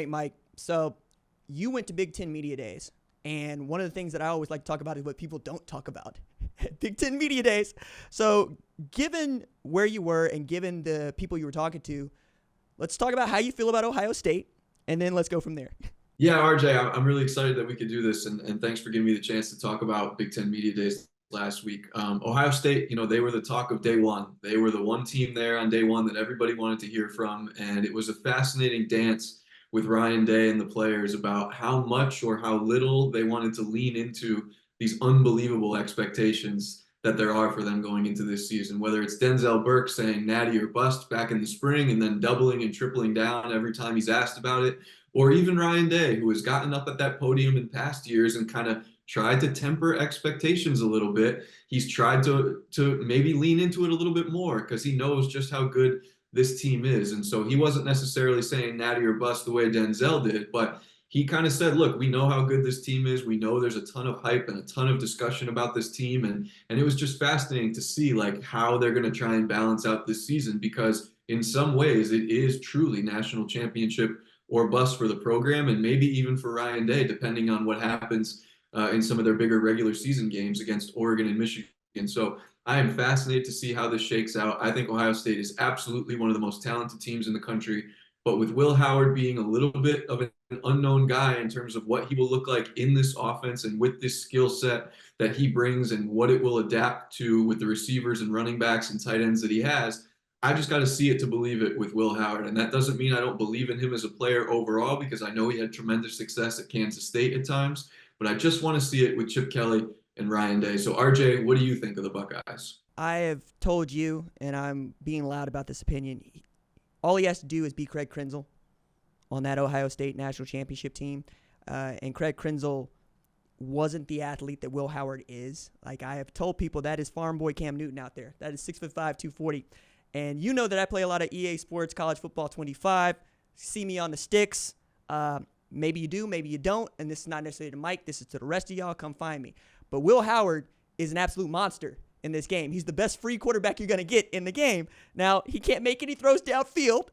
right, Mike. So you went to Big Ten Media Days. And one of the things that I always like to talk about is what people don't talk about. Big Ten Media Days. So given where you were and given the people you were talking to, let's talk about how you feel about Ohio State, and then let's go from there. Yeah, RJ, I'm really excited that we could do this, and thanks for giving me the chance to talk about Big Ten Media Days last week. Ohio State, they were the talk of day one. They were the one team there on day one that everybody wanted to hear from, and it was a fascinating dance with Ryan Day and the players about how much or how little they wanted to lean into these unbelievable expectations that there are for them going into this season. Whether it's Denzel Burke saying natty or bust back in the spring and then doubling and tripling down every time he's asked about it, or even Ryan Day, who has gotten up at that podium in past years and kind of tried to temper expectations a little bit. He's tried to maybe lean into it a little bit more because he knows just how good this team is. And so he wasn't necessarily saying natty or bust the way Denzel did, but he kind of said, look, we know how good this team is. We know there's a ton of hype and a ton of discussion about this team. And it was just fascinating to see like how they're going to try and balance out this season, because in some ways it is truly national championship or bust for the program, and maybe even for Ryan Day, depending on what happens in some of their bigger regular season games against Oregon and Michigan. So I am fascinated to see how this shakes out. I think Ohio State is absolutely one of the most talented teams in the country, but with Will Howard being a little bit of an unknown guy in terms of what he will look like in this offense and with this skill set that he brings and what it will adapt to with the receivers and running backs and tight ends that he has, I just got to see it to believe it with Will Howard. And that doesn't mean I don't believe in him as a player overall, because I know he had tremendous success at Kansas State at times, but I just want to see it with Chip Kelly and Ryan Day. So RJ, what do you think of the Buckeyes? I have told you, and I'm being loud about this opinion, all he has to do is beat Craig Krenzel on that Ohio State national championship team. And Craig Krenzel wasn't the athlete that Will Howard is. Like I have told people, that is farm boy Cam Newton out there. That is 6'5", 240. And you know that I play a lot of EA Sports College Football 25. See me on the sticks. Maybe you do, maybe you don't. And this is not necessarily to Mike. This is to the rest of y'all. Come find me. But Will Howard is an absolute monster in this game. He's the best free quarterback you're going to get in the game. Now, he can't make any throws downfield,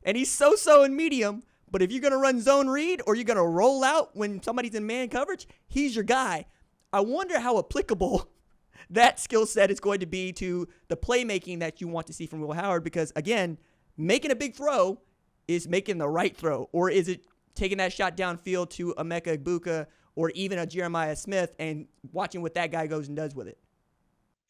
and he's so-so in medium. But if you're going to run zone read or you're going to roll out when somebody's in man coverage, he's your guy. I wonder how applicable that skill set is going to be to the playmaking that you want to see from Will Howard, because, again, making a big throw is making the right throw, or is it taking that shot downfield to Emeka Egbuka or even a Jeremiah Smith and watching what that guy goes and does with it?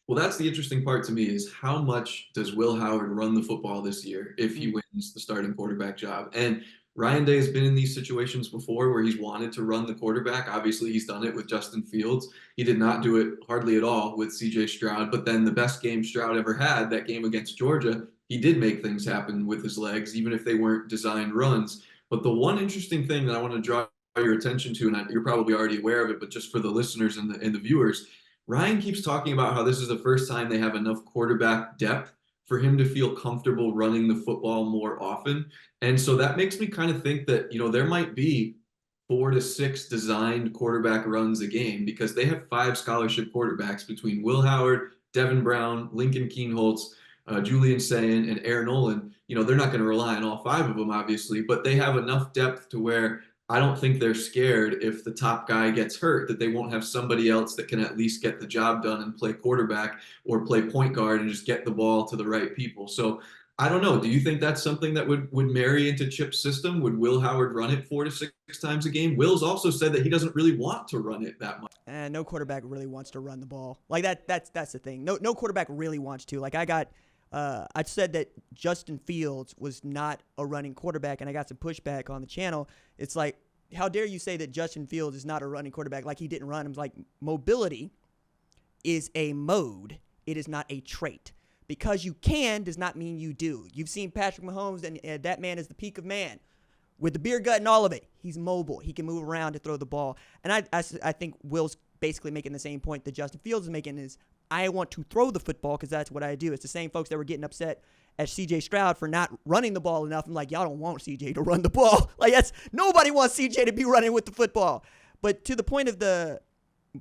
Well, that's the interesting part to me, is how much does Will Howard run the football this year if he wins the starting quarterback job? And Ryan Day has been in these situations before where he's wanted to run the quarterback. Obviously, he's done it with Justin Fields. He did not do it hardly at all with CJ Stroud. But then the best game Stroud ever had, that game against Georgia, he did make things happen with his legs, even if they weren't designed runs. But the one interesting thing that I want to draw your attention to, and you're probably already aware of it, but just for the listeners and the viewers, Ryan keeps talking about how this is the first time they have enough quarterback depth for him to feel comfortable running the football more often. And so that makes me kind of think that, there might be 4 to 6 designed quarterback runs a game, because they have 5 scholarship quarterbacks between Will Howard, Devin Brown, Lincoln Keenholz, Julian Sayin, and Aaron Nolan. They're not going to rely on all 5 of them, obviously, but they have enough depth to where I don't think they're scared if the top guy gets hurt, that they won't have somebody else that can at least get the job done and play quarterback or play point guard and just get the ball to the right people. So I don't know. Do you think that's something that would marry into Chip's system? Would Will Howard run it 4 to 6 times a game? Will's also said that he doesn't really want to run it that much. And no quarterback really wants to run the ball. Like that's the thing. No quarterback really wants to. Like I said that Justin Fields was not a running quarterback, and I got some pushback on the channel. It's like, how dare you say that Justin Fields is not a running quarterback, like he didn't run. I'm like, mobility is a mode. It is not a trait. Because you can does not mean you do. You've seen Patrick Mahomes, and that man is the peak of man. With the beer gut and all of it, he's mobile. He can move around to throw the ball. And I think Will's basically making the same point that Justin Fields is making, is I want to throw the football because that's what I do. It's the same folks that were getting upset at CJ Stroud for not running the ball enough. I'm like, y'all don't want CJ to run the ball. Like, nobody wants CJ to be running with the football. But to the point of the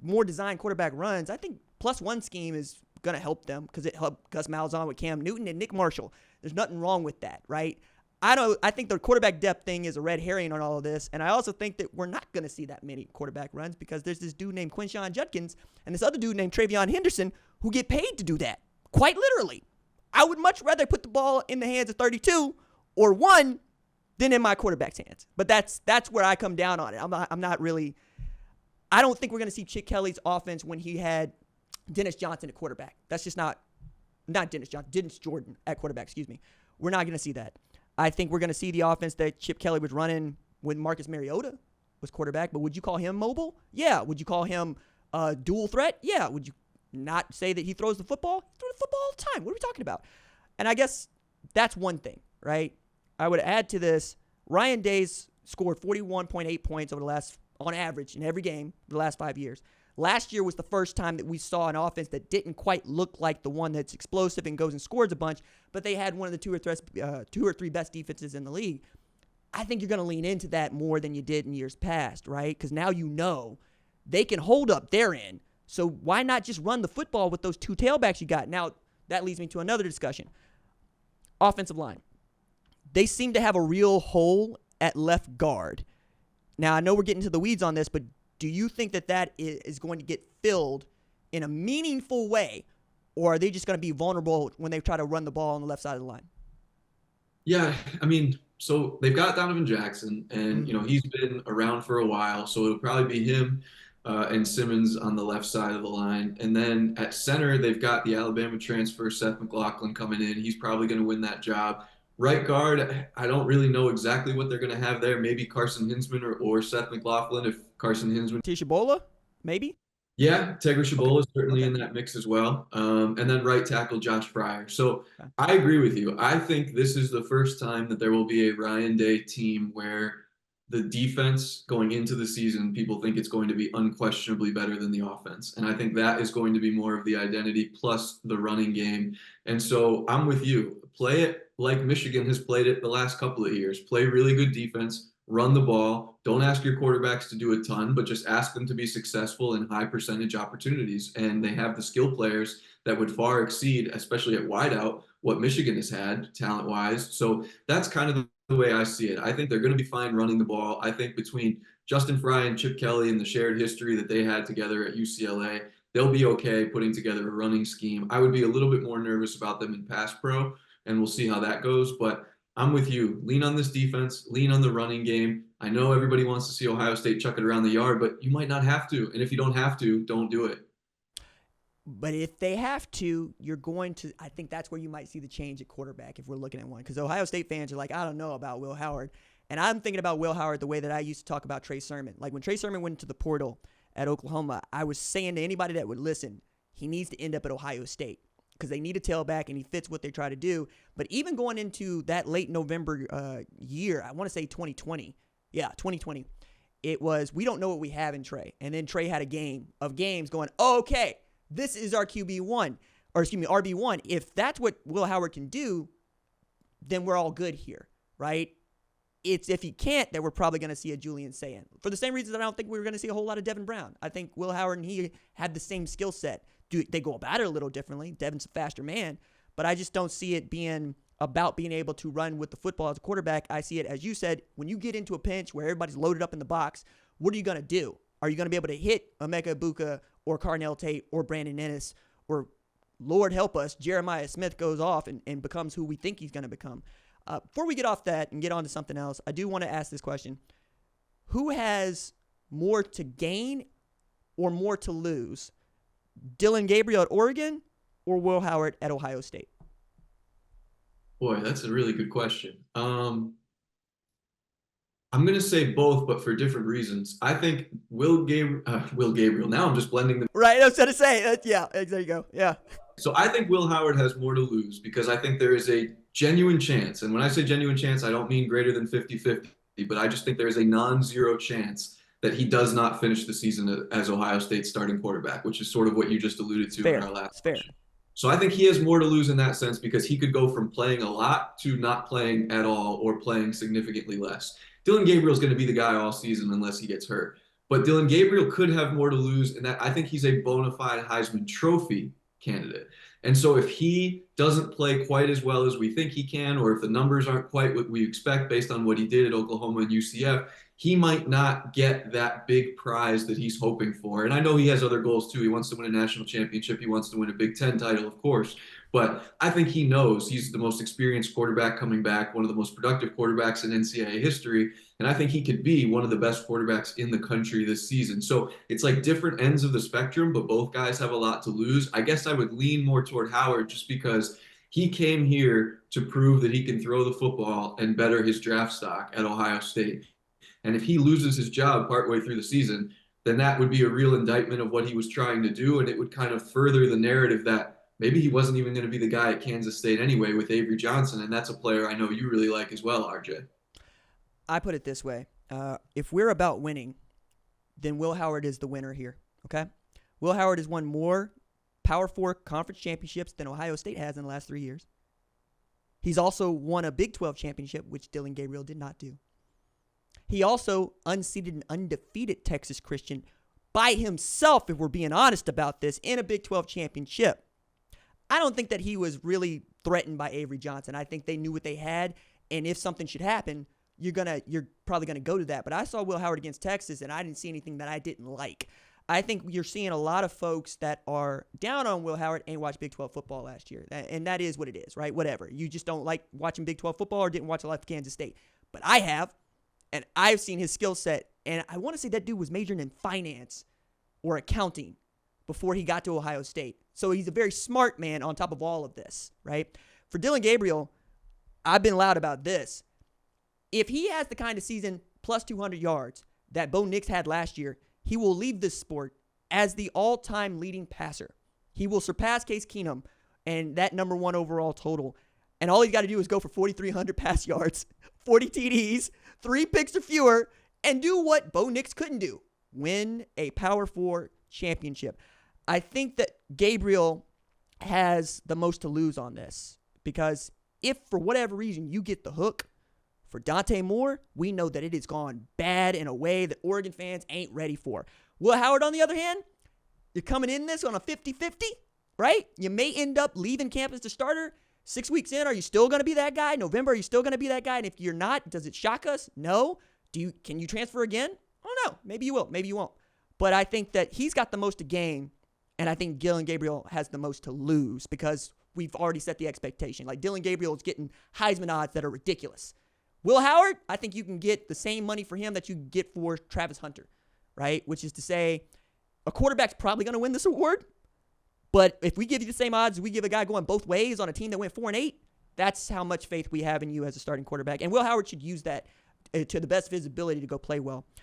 more designed quarterback runs, I think +1 scheme is going to help them because it helped Gus Malzahn with Cam Newton and Nick Marshall. There's nothing wrong with that, right? I think the quarterback depth thing is a red herring on all of this, and I also think that we're not going to see that many quarterback runs because there's this dude named Quinshon Judkins and this other dude named Travion Henderson who get paid to do that, quite literally. I would much rather put the ball in the hands of 32 or 1 than in my quarterback's hands. But that's where I come down on it. I'm not really – I don't think we're going to see Chip Kelly's offense when he had Dennis Johnson at quarterback. That's just not Dennis Johnson, Dennis Jordan at quarterback, excuse me. We're not going to see that. I think we're going to see the offense that Chip Kelly was running when Marcus Mariota was quarterback. But would you call him mobile? Yeah. Would you call him dual threat? Yeah. Would you not say that he throws the football? He throws the football all the time. What are we talking about? And I guess that's one thing, right? I would add to this, Ryan Day's scored 41.8 points over the last, on average, in every game for the last 5 years. Last year was the first time that we saw an offense that didn't quite look like the one that's explosive and goes and scores a bunch, but they had one of the two or three best defenses in the league. I think you're going to lean into that more than you did in years past, right? Because now you know they can hold up their end. So why not just run the football with those two tailbacks you got? Now, that leads me to another discussion. Offensive line. They seem to have a real hole at left guard. Now, I know we're getting to the weeds on this, but do you think that is going to get filled in a meaningful way, or are they just going to be vulnerable when they try to run the ball on the left side of the line? Yeah, I mean, so they've got Donovan Jackson, and he's been around for a while, so it'll probably be him and Simmons on the left side of the line. And then at center, they've got the Alabama transfer, Seth McLaughlin, coming in. He's probably going to win that job. Right guard, I don't really know exactly what they're going to have there. Maybe Carson Hinsman or Seth McLaughlin if Carson Hinsman. Tishabola, maybe? Yeah, Tegra Shabola is certainly Okay. in that mix as well. And then right tackle Josh Fryer. So I agree with you. I think this is the first time that there will be a Ryan Day team where the defense going into the season, people think it's going to be unquestionably better than the offense. And I think that is going to be more of the identity plus the running game. And so I'm with you. Play it like Michigan has played it the last couple of years. Play really good defense, run the ball. Don't ask your quarterbacks to do a ton, but just ask them to be successful in high percentage opportunities. And they have the skill players that would far exceed, especially at wideout, what Michigan has had talent-wise. So that's kind of the way I see it. I think they're going to be fine running the ball. I think between Justin Fry and Chip Kelly and the shared history that they had together at UCLA, they'll be okay putting together a running scheme. I would be a little bit more nervous about them in pass pro, and we'll see how that goes. But I'm with you. Lean on this defense, lean on the running game. I know everybody wants to see Ohio State chuck it around the yard, but you might not have to. And if you don't have to, don't do it. But if they have to, you're going to – I think that's where you might see the change at quarterback if we're looking at one. Because Ohio State fans are like, I don't know about Will Howard. And I'm thinking about Will Howard the way that I used to talk about Trey Sermon. Like when Trey Sermon went into the portal at Oklahoma, I was saying to anybody that would listen, he needs to end up at Ohio State because they need a tailback and he fits what they try to do. But even going into that late November year, I want to say 2020. Yeah, 2020. It was, we don't know what we have in Trey. And then Trey had a game of games going, oh, okay, this is our RB1. If that's what Will Howard can do, then we're all good here, right? It's if he can't, then we're probably going to see a Julian Sayin. For the same reason that I don't think we were going to see a whole lot of Devin Brown. I think Will Howard and he had the same skill set. They go about it a little differently. Devin's a faster man, but I just don't see it being about being able to run with the football as a quarterback. I see it, as you said, when you get into a pinch where everybody's loaded up in the box, what are you going to do? Are you going to be able to hit Emeka Ibuka or Carnell Tate or Brandon Ennis or, Lord help us, Jeremiah Smith goes off and becomes who we think he's going to become? Before we get off that and get on to something else, I do want to ask this question. Who has more to gain or more to lose? Dillon Gabriel at Oregon or Will Howard at Ohio State? Boy, that's a really good question. I'm going to say both, but for different reasons. I think Will Gabriel. Now I'm just blending them. Right, I was going to say. Yeah, there you go. Yeah. So I think Will Howard has more to lose because I think there is a genuine chance. And when I say genuine chance, I don't mean greater than 50-50, but I just think there is a non-zero chance that he does not finish the season as Ohio State's starting quarterback, which is sort of what you just alluded to in our last question. So I think he has more to lose in that sense because he could go from playing a lot to not playing at all or playing significantly less. Dillon Gabriel is going to be the guy all season unless he gets hurt. But Dillon Gabriel could have more to lose in that I think he's a bona fide Heisman Trophy candidate. And so if he doesn't play quite as well as we think he can, or if the numbers aren't quite what we expect based on what he did at Oklahoma and UCF, he might not get that big prize that he's hoping for. And I know he has other goals too. He wants to win a national championship. He wants to win a Big Ten title, of course. But I think he knows he's the most experienced quarterback coming back, one of the most productive quarterbacks in NCAA history. And I think he could be one of the best quarterbacks in the country this season. So it's like different ends of the spectrum, but both guys have a lot to lose. I guess I would lean more toward Howard just because he came here to prove that he can throw the football and better his draft stock at Ohio State. And if he loses his job partway through the season, then that would be a real indictment of what he was trying to do. And it would kind of further the narrative that maybe he wasn't even going to be the guy at Kansas State anyway with Avery Johnson. And that's a player I know you really like as well, RJ. I put it this way. If we're about winning, then Will Howard is the winner here, okay? Will Howard has won more Power 4 conference championships than Ohio State has in the last 3 years. He's also won a Big 12 championship, which Dillon Gabriel did not do. He also unseated an undefeated Texas Christian by himself, if we're being honest about this, in a Big 12 championship. I don't think that he was really threatened by Avery Johnson. I think they knew what they had, and if something should happen, you're probably gonna go to that. But I saw Will Howard against Texas, and I didn't see anything that I didn't like. I think you're seeing a lot of folks that are down on Will Howard ain't watched Big 12 football last year, and that is what it is, right? Whatever. You just don't like watching Big 12 football or didn't watch a lot of Kansas State. But I have, and I've seen his skill set, and I want to say that dude was majoring in finance or accounting before he got to Ohio State. So he's a very smart man on top of all of this, right? For Dillon Gabriel, I've been loud about this. If he has the kind of season plus 200 yards that Bo Nix had last year, he will leave this sport as the all-time leading passer. He will surpass Case Keenum and that number 1 overall total. And all he's got to do is go for 4,300 pass yards, 40 TDs, 3 picks or fewer, and do what Bo Nix couldn't do, win a Power 4 championship. I think that Gabriel has the most to lose on this because if for whatever reason you get the hook for Dante Moore, we know that it has gone bad in a way that Oregon fans ain't ready for. Will Howard, on the other hand, you're coming in this on a 50-50, right? You may end up leaving campus to starter. 6 weeks in, are you still going to be that guy? November, are you still going to be that guy? And if you're not, does it shock us? No. Can you transfer again? Oh, no. Maybe you will. Maybe you won't. But I think that he's got the most to gain, and I think Dillon Gabriel has the most to lose because we've already set the expectation. Like Dillon Gabriel is getting Heisman odds that are ridiculous. Will Howard, I think you can get the same money for him that you get for Travis Hunter, right? Which is to say, a quarterback's probably going to win this award, but if we give you the same odds, we give a guy going both ways on a team that went 4-8, that's how much faith we have in you as a starting quarterback. And Will Howard should use that to the best visibility to go play well.